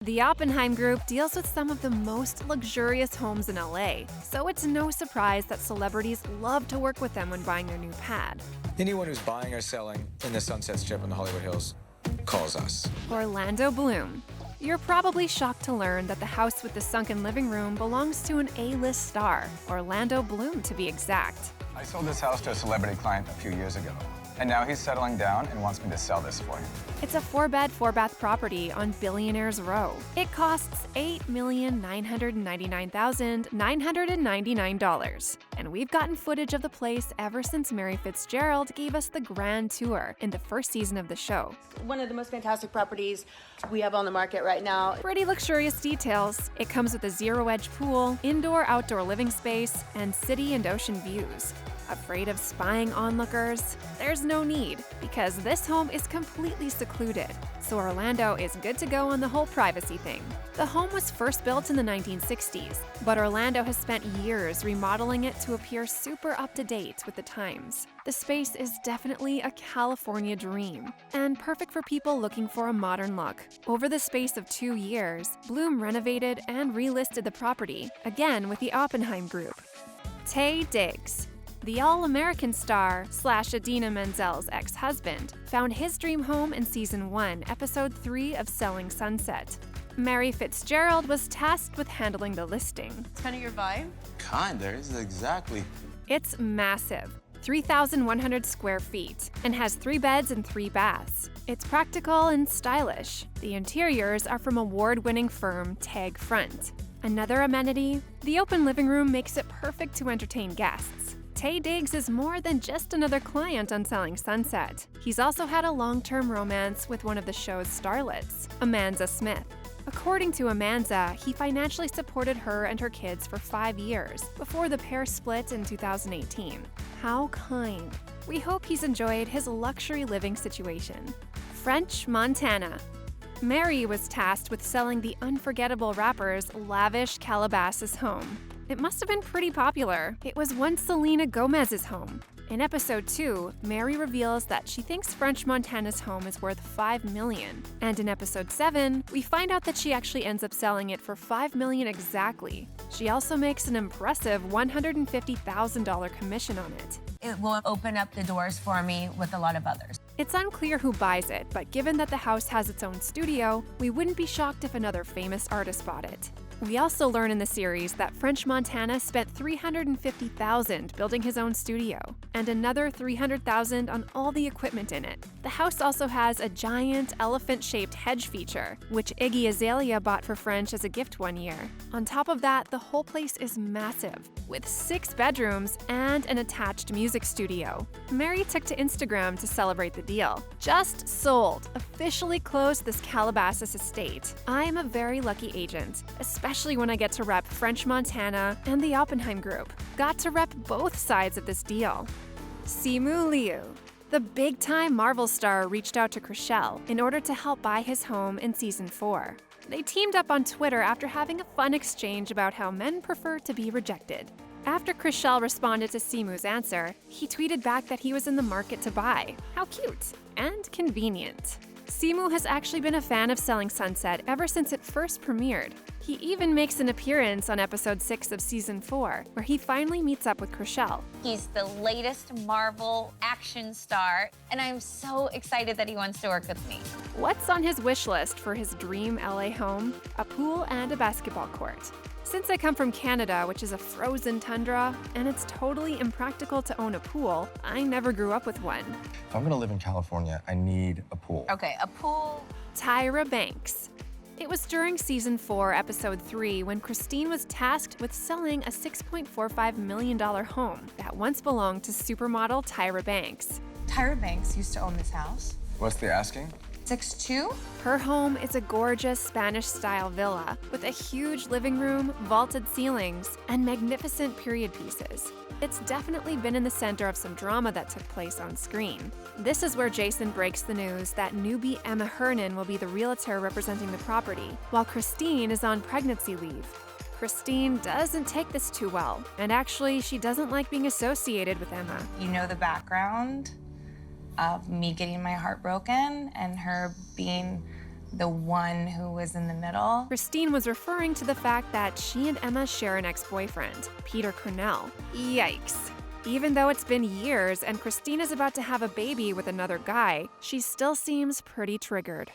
The Oppenheim Group deals with some of the most luxurious homes in LA, so it's no surprise that celebrities love to work with them when buying their new pad. Anyone who's buying or selling in the Sunset Strip in the Hollywood Hills calls us. Orlando Bloom. You're probably shocked to learn that the house with the sunken living room belongs to an A-list star, Orlando Bloom to be exact. I sold this house to a celebrity client a few years ago, and now he's settling down and wants me to sell this for him. It's a 4-bed, 4-bath property on Billionaire's Row. It costs $8,999,999, and we've gotten footage of the place ever since Mary Fitzgerald gave us the grand tour in the first season of the show. One of the most fantastic properties we have on the market right now. Pretty luxurious details. It comes with a zero-edge pool, indoor-outdoor living space, and city and ocean views. Afraid of spying onlookers? There's no need, because this home is completely secluded, so Orlando is good to go on the whole privacy thing. The home was first built in the 1960s, but Orlando has spent years remodeling it to appear super up-to-date with the times. The space is definitely a California dream, and perfect for people looking for a modern look. Over the space of 2 years, Bloom renovated and relisted the property, again with the Oppenheim Group. Taye Diggs. The All-American star / Idina Menzel's ex-husband found his dream home in Season 1, Episode 3 of Selling Sunset. Mary Fitzgerald was tasked with handling the listing. It's kind of your vibe? Kinda, it's exactly. It's massive, 3,100 square feet, and has 3 beds and 3 baths. It's practical and stylish. The interiors are from award-winning firm Tag Front. Another amenity, the open living room makes it perfect to entertain guests. Taye Diggs is more than just another client on Selling Sunset. He's also had a long-term romance with one of the show's starlets, Amanda Smith. According to Amanda, he financially supported her and her kids for 5 years before the pair split in 2018. How kind. We hope he's enjoyed his luxury living situation. French Montana. Mary was tasked with selling the unforgettable rapper's lavish Calabasas home. It must have been pretty popular. It was once Selena Gomez's home. In Episode 2, Mary reveals that she thinks French Montana's home is worth $5 million. And in Episode 7, we find out that she actually ends up selling it for $5 million exactly. She also makes an impressive $150,000 commission on it. It will open up the doors for me with a lot of others. It's unclear who buys it, but given that the house has its own studio, we wouldn't be shocked if another famous artist bought it. We also learn in the series that French Montana spent $350,000 building his own studio, and another $300,000 on all the equipment in it. The house also has a giant elephant-shaped hedge feature, which Iggy Azalea bought for French as a gift one year. On top of that, the whole place is massive, with 6 bedrooms and an attached music studio. Mary took to Instagram to celebrate the deal. Just sold, officially closed this Calabasas estate. I'm a very lucky agent, especially when I get to rep French Montana and the Oppenheim Group. Got to rep both sides of this deal. Simu Liu. The big-time Marvel star reached out to Chrishell in order to help buy his home in Season 4. They teamed up on Twitter after having a fun exchange about how men prefer to be rejected. After Chrishell responded to Simu's answer, he tweeted back that he was in the market to buy. How cute and convenient. Simu has actually been a fan of Selling Sunset ever since it first premiered. He even makes an appearance on Episode 6 of Season 4, where he finally meets up with Chrishell. He's the latest Marvel action star, and I'm so excited that he wants to work with me. What's on his wish list for his dream LA home? A pool and a basketball court. Since I come from Canada, which is a frozen tundra, and it's totally impractical to own a pool, I never grew up with one. If I'm gonna live in California, I need a pool. Okay, a pool. Tyra Banks. It was during Season 4, Episode 3, when Christine was tasked with selling a $6.45 million home that once belonged to supermodel Tyra Banks. Tyra Banks used to own this house. What's the asking? 6'2"? Her home is a gorgeous Spanish-style villa with a huge living room, vaulted ceilings, and magnificent period pieces. It's definitely been in the center of some drama that took place on screen. This is where Jason breaks the news that newbie Emma Hernan will be the realtor representing the property, while Christine is on pregnancy leave. Christine doesn't take this too well, and actually, she doesn't like being associated with Emma. You know the background of me getting my heart broken and her being The one who was in the middle? Christine was referring to the fact that she and Emma share an ex-boyfriend, Peter Cornell. Yikes. Even though it's been years and Christine is about to have a baby with another guy, she still seems pretty triggered.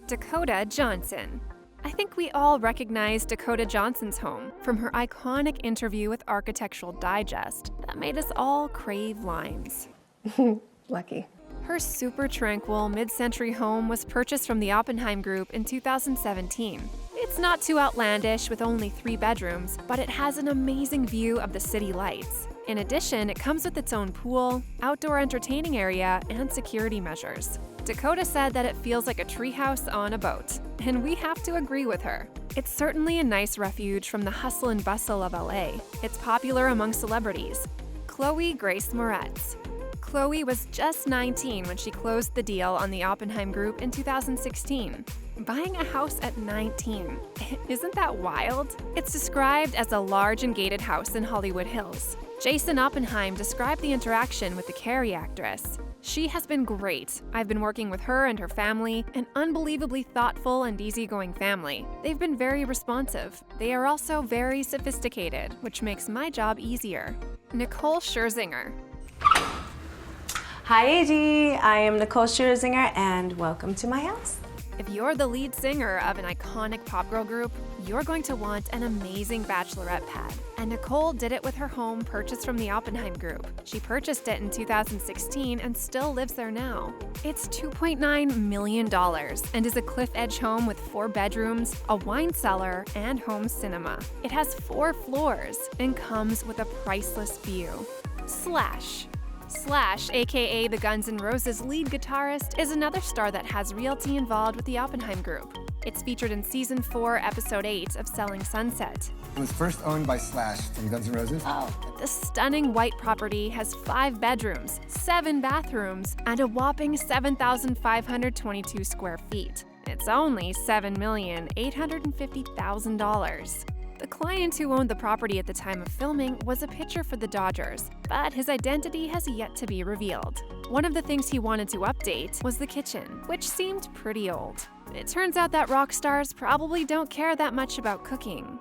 Dakota Johnson. I think we all recognize Dakota Johnson's home from her iconic interview with Architectural Digest that made us all crave limes. Lucky. Her super tranquil mid-century home was purchased from the Oppenheim Group in 2017. It's not too outlandish with only 3 bedrooms, but it has an amazing view of the city lights. In addition, it comes with its own pool, outdoor entertaining area, and security measures. Dakota said that it feels like a treehouse on a boat, and we have to agree with her. It's certainly a nice refuge from the hustle and bustle of LA. It's popular among celebrities. Chloe Grace Moretz. Chloe was just 19 when she closed the deal on the Oppenheim Group in 2016. Buying a house at 19. Isn't that wild? It's described as a large and gated house in Hollywood Hills. Jason Oppenheim described the interaction with the Carrie actress. She has been great. I've been working with her and her family, an unbelievably thoughtful and easygoing family. They've been very responsive. They are also very sophisticated, which makes my job easier. Nicole Scherzinger. Hi, AG. I am Nicole Scherzinger, and welcome to my house. If you're the lead singer of an iconic pop girl group, you're going to want an amazing bachelorette pad. And Nicole did it with her home purchased from the Oppenheim Group. She purchased it in 2016 and still lives there now. It's $2.9 million and is a cliff edge home with 4 bedrooms, a wine cellar, and home cinema. It has 4 floors and comes with a priceless view. Slash, aka the Guns N' Roses lead guitarist, is another star that has realty involved with the Oppenheim Group. It's featured in Season 4, Episode 8 of Selling Sunset. It was first owned by Slash from Guns N' Roses. The stunning white property has 5 bedrooms, 7 bathrooms, and a whopping 7,522 square feet. It's only $7,850,000. The client who owned the property at the time of filming was a pitcher for the Dodgers, but his identity has yet to be revealed. One of the things he wanted to update was the kitchen, which seemed pretty old. It turns out that rock stars probably don't care that much about cooking.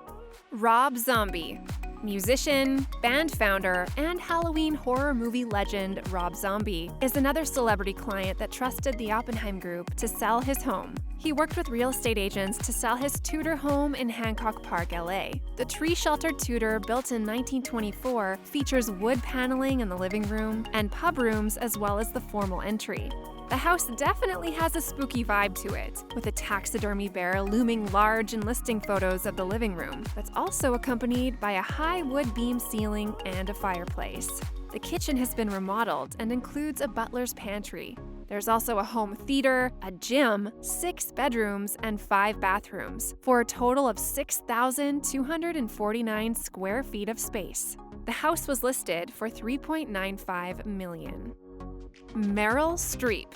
Rob Zombie. Musician, band founder, and Halloween horror movie legend Rob Zombie is another celebrity client that trusted the Oppenheim Group to sell his home. He worked with real estate agents to sell his Tudor home in Hancock Park, LA. The tree-sheltered Tudor, built in 1924, features wood paneling in the living room and pub rooms as well as the formal entry. The house definitely has a spooky vibe to it, with a taxidermy bear looming large and listing photos of the living room that's also accompanied by a high wood beam ceiling and a fireplace. The kitchen has been remodeled and includes a butler's pantry. There's also a home theater, a gym, 6 bedrooms, and 5 bathrooms, for a total of 6,249 square feet of space. The house was listed for $3.95 million. Meryl Streep.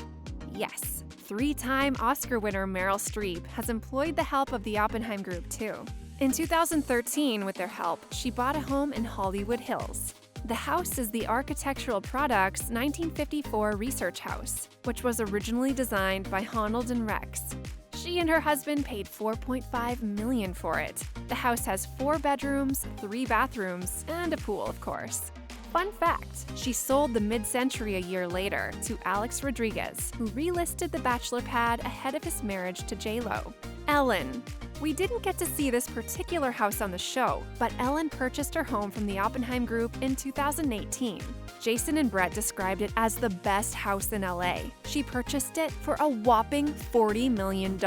Yes, 3-time Oscar winner Meryl Streep has employed the help of the Oppenheim Group too. In 2013, with their help, she bought a home in Hollywood Hills. The house is the Architectural Products 1954 research house, which was originally designed by Honnold and Rex. She and her husband paid $4.5 million for it. The house has 4 bedrooms, 3 bathrooms, and a pool, of course. Fun fact, she sold the mid-century a year later to Alex Rodriguez, who relisted the bachelor pad ahead of his marriage to J.Lo. Ellen. We didn't get to see this particular house on the show, but Ellen purchased her home from the Oppenheim Group in 2018. Jason and Brett described it as the best house in LA. She purchased it for a whopping $40 million.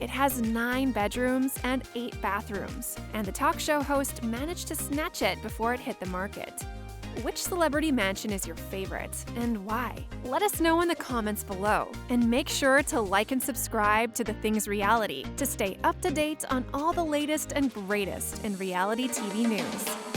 It has 9 bedrooms and 8 bathrooms, and the talk show host managed to snatch it before it hit the market. Which celebrity mansion is your favorite, and why? Let us know in the comments below. And make sure to like and subscribe to The Things Reality to stay up to date on all the latest and greatest in reality TV news.